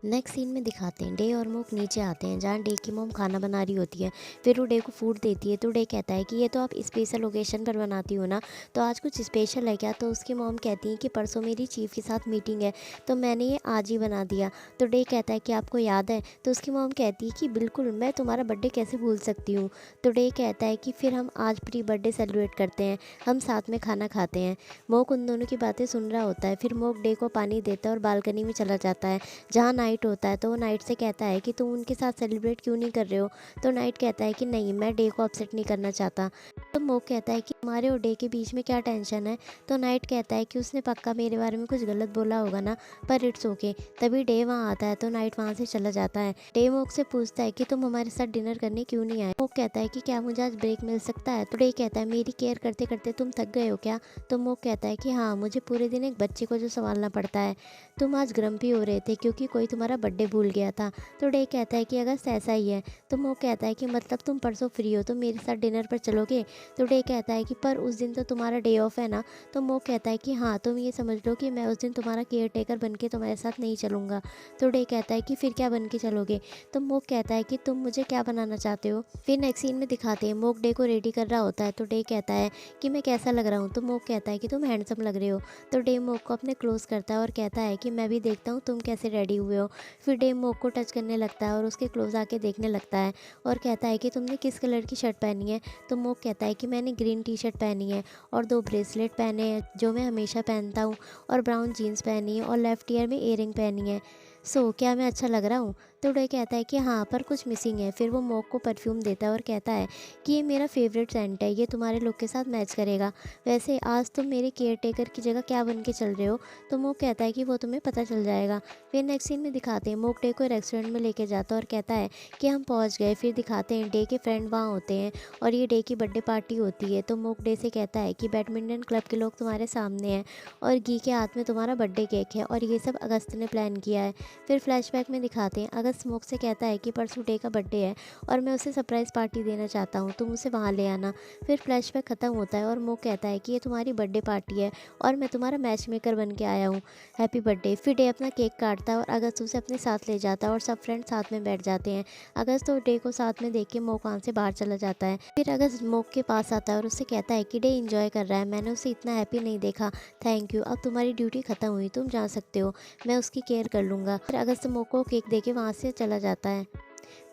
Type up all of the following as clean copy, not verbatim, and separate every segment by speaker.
Speaker 1: Next scene में दिखाते हैं डे और मोक नीचे आते हैं जहाँ डे की मॉम खाना बना रही होती है। फिर वो डे को फूड देती है तो डे कहता है कि ये तो आप स्पेशल ओकेशन पर बनाती हो ना, तो आज कुछ स्पेशल है क्या? तो उसकी मॉम कहती है कि परसों मेरी चीफ के साथ मीटिंग है तो मैंने ये आज ही बना दिया। तो डे कहता है कि आपको याद है? तो उसकी मॉम कहती है कि बिल्कुल, मैं तुम्हारा बर्थडे कैसे भूल सकती हूँ। तो डे कहता है कि फिर हम आज प्री बर्थडे सेलिब्रेट करते हैं, हम साथ में खाना खाते हैं। मोक उन दोनों की बातें सुन रहा होता है। फिर मोक डे को पानी देता है और बालकनी में चला जाता है जहाँ नाइट होता है। तो वो नाइट से कहता है कि तुम उनके साथ सेलिब्रेट क्यों नहीं कर रहे हो? तो नाइट कहता है कि नहीं, मैं डे को अपसेट नहीं करना चाहता। तो मोक कहता है कि तुम्हारे और डे के बीच में क्या टेंशन है? तो नाइट कहता है कि उसने पक्का मेरे बारे में कुछ गलत बोला होगा ना, पर इट्स ओके। तभी डे वहाँ आता है तो नाइट वहाँ से चला जाता है। डे मोक से पूछता है कि तुम हमारे साथ डिनर करने क्यों नहीं आए? मोक कहता है कि क्या मुझे आज ब्रेक मिल सकता है? तो डे कहता है मेरी केयर करते करते तुम थक गए हो क्या? तो मोक कहता है कि हाँ, मुझे पूरे दिन एक बच्चे को जो संभालना पड़ता है। तुम आज ग्रम्पी हो रहे थे क्योंकि कोई तुम्हारा बर्थडे भूल गया था। तो डे कहता है कि अगस्त ऐसा ही है। तो मोक कहता है कि मतलब तुम परसों फ्री हो तो मेरे साथ डिनर पर चलोगे? तो डे कहता है कि पर उस दिन तो तुम्हारा डे ऑफ है ना। तो मोक कहता है कि हाँ, तुम ये समझ लो कि मैं उस दिन तुम्हारा केयर टेकर बन के तुम्हारे साथ नहीं चलूँगा। तो डे कहता है कि फिर क्या बन के चलोगे? तो मोक कहता है कि तुम मुझे क्या बनाना चाहते हो? फिर नेक्स्ट सीन में दिखाते हैं मोक डे को रेडी कर रहा होता है। तो डे कहता है कि मैं कैसा लग रहा हूँ? तो मोक कहता है कि तुम हैंडसम लग रहे हो। तो डे मोक को अपने क्लोज करता है और कहता है कि मैं भी देखता हूँ तुम कैसे रेडी हुए हो। फिर डे मोक को टच करने लगता है और उसके क्लोज आके देखने लगता है और कहता है कि तुमने किस कलर की शर्ट पहनी है? तो मोक कहता है कि मैंने ग्रीन टी शर्ट पहनी है और 2 ब्रेसलेट पहने हैं जो मैं हमेशा पहनता हूँ, और ब्राउन जीन्स पहनी है और लेफ्ट ईयर में इयररिंग पहनी है। सो क्या मैं अच्छा लग रहा हूँ? तो डे कहता है कि हाँ, पर कुछ मिसिंग है। फिर वो मोक को परफ्यूम देता है और कहता है कि ये मेरा फेवरेट सेंट है, ये तुम्हारे लुक के साथ मैच करेगा। वैसे आज तुम मेरे केयर टेकर की जगह क्या बन के चल रहे हो? तो मोक कहता है कि वो तुम्हें पता चल जाएगा। फिर नेक्स्ट सीन में दिखाते हैं मोक डे को रेस्टोरेंट में लेके जाता है और कहता है कि हम पहुंच गए। फिर दिखाते हैं डे के फ्रेंड वहाँ होते हैं और ये डे की बर्थडे पार्टी होती है। तो मोक डे से कहता है कि बैडमिंटन क्लब के लोग तुम्हारे सामने हैं और गी के हाथ में तुम्हारा बर्थडे केक है और ये सब अगस्त ने प्लान किया है। फिर फ्लैशबैक में दिखाते हैं अगस्त मोक से कहता है कि परसों डे का बर्थडे है और मैं उसे सरप्राइज़ पार्टी देना चाहता हूँ, तुम उसे वहाँ ले आना। फिर फ्लैशबैक ख़त्म होता है और मोक कहता है कि ये तुम्हारी बर्थडे पार्टी है और मैं तुम्हारा मैच मेकर बन के आया हूँ, हैप्पी बर्थडे। फिर डे अपना केक काटता है और अगस्त उसे अपने साथ ले जाता है और सब फ्रेंड साथ में बैठ जाते हैं। अगस्त और डे को साथ में देख के मोक वहाँ से बाहर चला जाता है। फिर अगस्त मोक के पास आता है और उससे कहता है कि डे इंजॉय कर रहा है, मैंने उसे इतना हैप्पी नहीं देखा, थैंक यू, अब तुम्हारी ड्यूटी ख़त्म हुई, तुम जा सकते हो, मैं उसकी केयर कर लूँगा। फिर अगस्त मोक को केक दे के वहाँ से चला जाता है।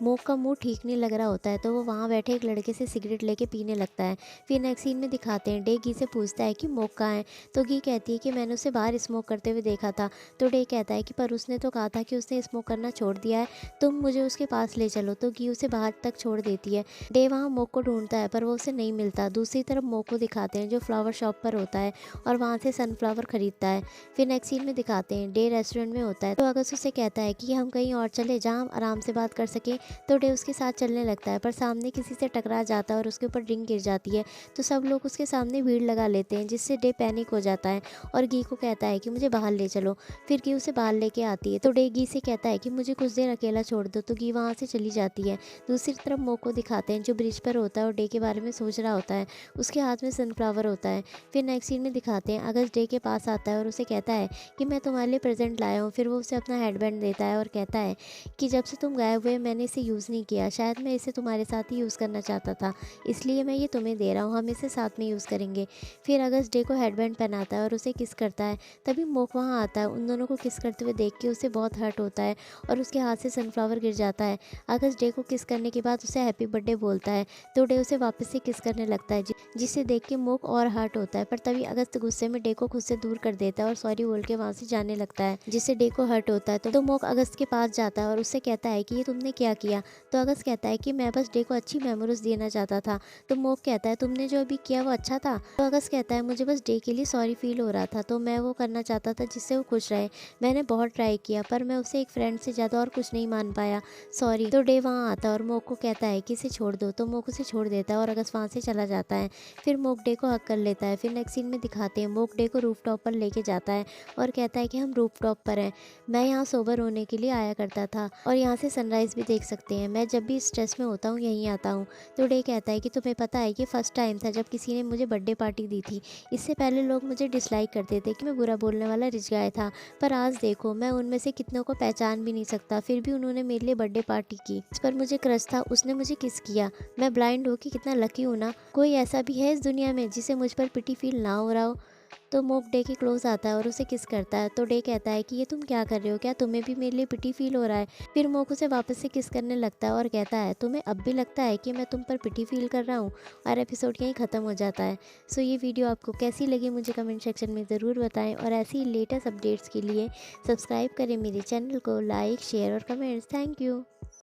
Speaker 1: मोक का मूड ठीक नहीं लग रहा होता है तो वो वहाँ बैठे एक लड़के से सिगरेट लेके पीने लगता है। फिर नेक्स्ट सीन में दिखाते हैं डे गी से पूछता है कि मोक कहाँ है? तो गी कहती है कि मैंने उसे बाहर स्मोक करते हुए देखा था। तो डे कहता है कि पर उसने तो कहा था कि उसने स्मोक करना छोड़ दिया है, तुम मुझे उसके पास ले चलो। तो गी उसे बाहर तक छोड़ देती है। डे वहाँ मोक को ढूंढता है पर वो उसे नहीं मिलता। दूसरी तरफ मोक को दिखाते हैं जो फ्लावर शॉप पर होता है और वहाँ से सनफ्लावर खरीदता है। फिर नेक्स्ट सीन में दिखाते हैं डे रेस्टोरेंट में होता है तो अगस्त उससे कहता है कि हम कहीं और चले जहाँ हम आराम से बात कर सकें। तो डे उसके साथ चलने लगता है पर सामने किसी से टकरा जाता है और उसके ऊपर ड्रिंक गिर जाती है। तो सब लोग उसके सामने भीड़ लगा लेते हैं जिससे डे पैनिक हो जाता है और गी को कहता है कि मुझे बाहर ले चलो। फिर गी उसे बाहर लेके आती है तो डे गी से कहता है कि मुझे कुछ देर अकेला छोड़ दो। तो गी वहाँ से चली जाती है। दूसरी तरफ मोक को दिखाते हैं जो ब्रिज पर होता है और डे के बारे में सोच रहा होता है, उसके हाथ में सनफ्लावर होता है। फिर नेक्स्ट सीन में दिखाते हैं अगस्त डे के पास आता है और उसे कहता है कि मैं तुम्हारे लिए प्रेजेंट लाया हूँ। फिर वो उसे अपना हेडबैंड देता है और कहता है कि जब से तुम गायब हुए मैंने इसे यूज़ नहीं किया, शायद मैं इसे तुम्हारे साथ ही यूज़ करना चाहता था, इसलिए मैं ये तुम्हें दे रहा हूँ, हम इसे साथ में यूज़ करेंगे। फिर अगस्त डे को हेडबैंड पहनाता है और उसे किस करता है। तभी मोक वहाँ आता है। उन दोनों को किस करते हुए देख के उसे बहुत हर्ट होता है और उसके हाथ से सनफ्लावर गिर जाता है। अगस्त डे को किस करने के बाद उसे हैप्पी बर्थडे बोलता है तो डे उसे वापस से किस करने लगता है जिसे देख के मोक और हर्ट होता है। पर तभी अगस्त गुस्से में डे को खुद से दूर कर देता है और सॉरी बोल के वहाँ से जाने लगता है जिससे डे को हर्ट होता है। तो मोक अगस्त के पास जाता है और उससे कहता है कि ये तुमने क्या किया? तो अगस्त कहता है कि मैं बस डे को अच्छी मेमोरीज देना चाहता था। तो मोक कहता है तुमने जो अभी किया वो अच्छा था? तो अगस्त कहता है मुझे बस डे के लिए सॉरी फील हो रहा था तो मैं वो करना चाहता था जिससे वो खुश रहे। मैंने बहुत ट्राई किया पर मैं उसे एक फ्रेंड से ज़्यादा और कुछ नहीं मान पाया, सॉरी। तो डे वहाँ आता है और मोक को कहता है कि इसे छोड़ दो। तो मोक उसे छोड़ देता है और अगस्त वहाँ से चला जाता है। फिर मोक डे को हक कर लेता है। फिर नेक्स्ट सीन में दिखाते हैं मोक डे को रूफ टॉप पर लेके जाता है और कहता है कि हम रूफ टॉप पर हैं, मैं यहाँ सोबर होने के लिए आया करता था और यहाँ से सनराइज़ भी देख सकते हैं, मैं जब भी स्ट्रेस में होता हूँ यहीं आता हूँ। तो डे कहता है कि तुम्हें पता है कि फर्स्ट टाइम था जब किसी ने मुझे बर्थडे पार्टी दी थी। इससे पहले लोग मुझे डिसलाइक करते थे कि मैं बुरा बोलने वाला रिच गाय था, पर आज देखो मैं उनमें से कितनों को पहचान भी नहीं सकता, फिर भी उन्होंने मेरे लिए बर्थडे पार्टी की। इस पर मुझे क्रश था, उसने मुझे किस किया। मैं ब्लाइंड हूँ कि कितना लकी हूँ ना। कोई ऐसा भी है इस दुनिया में जिसे मुझ पर पिटी फील ना हो रहा हो। तो मोक डे के क्लोज आता है और उसे किस करता है। तो डे कहता है कि ये तुम क्या कर रहे हो, क्या तुम्हें भी मेरे लिए पिटी फील हो रहा है। फिर मोक उसे वापस से किस करने लगता है और कहता है तुम्हें अब भी लगता है कि मैं तुम पर पिटी फील कर रहा हूँ। और एपिसोड यहीं ख़त्म हो जाता है। सो ये वीडियो आपको कैसी लगी मुझे कमेंट सेक्शन में ज़रूर बताएं, और ऐसी ही लेटेस्ट अपडेट्स के लिए सब्सक्राइब करें मेरे चैनल को, लाइक शेयर और कमेंट्स। Thank you.